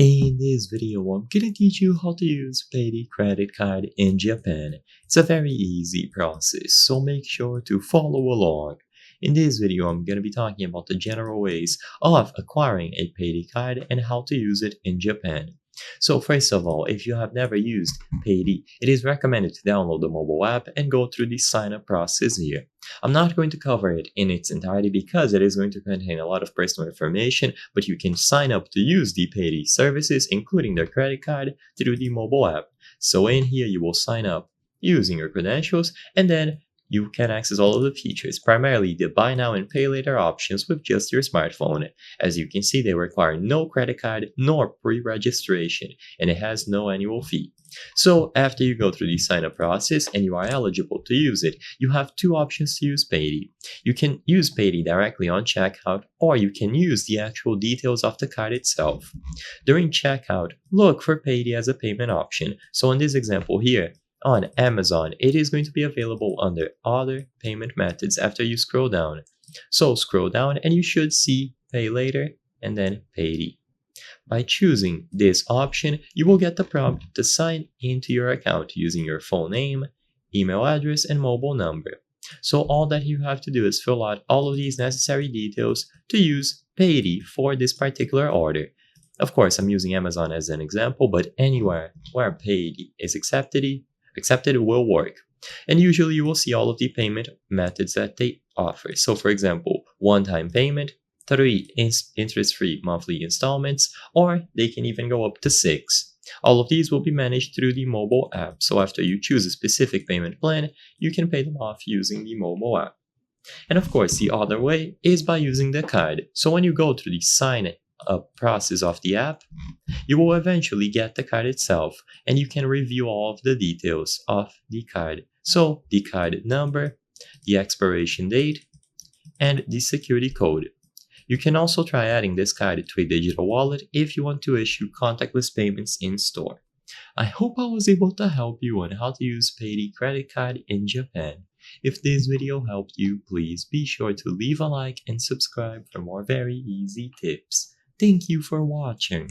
In this video, I'm gonna teach you how to use Paidy credit card in Japan. It's a very easy process, so make sure to follow along. In this video, I'm gonna be talking about the general ways of acquiring a Paidy card and how to use it in Japan. So first of all, if you have never used Paidy, it is recommended to download the mobile app and go through the sign-up process here. I'm not going to cover it in its entirety because it is going to contain a lot of personal information, but you can sign up to use the Paidy services, including their credit card, through the mobile app. So in here, you will sign up using your credentials, and then you can access all of the features, primarily the buy now and pay later options with just your smartphone. As you can see, they require no credit card nor pre-registration, and it has no annual fee. So after you go through the sign-up process and you are eligible to use it, you have two options to use Paidy. You can use Paidy directly on checkout, or you can use the actual details of the card itself. During checkout, look for Paidy as a payment option. So in this example here, on Amazon, it is going to be available under Other Payment Methods after you scroll down. So scroll down and you should see Pay Later and then Paidy. By choosing this option, you will get the prompt to sign into your account using your full name, email address, and mobile number. So all that you have to do is fill out all of these necessary details to use Paidy for this particular order. Of course, I'm using Amazon as an example, but anywhere where Paidy is accepted will work. And usually you will see all of the payment methods that they offer. So for example, one-time payment, 3 interest-free monthly installments, or they can even go up to 6. All of these will be managed through the mobile app. So after you choose a specific payment plan, you can pay them off using the mobile app. And of course, the other way is by using the card. So when you go through the sign-up process of the app, you will eventually get the card itself, and you can review all of the details of the card. So the card number, the expiration date, and the security code. You can also try adding this card to a digital wallet if you want to issue contactless payments in store. I hope I was able to help you on how to use Paidy credit card in Japan. If this video helped you, please be sure to leave a like and subscribe for more very easy tips. Thank you for watching.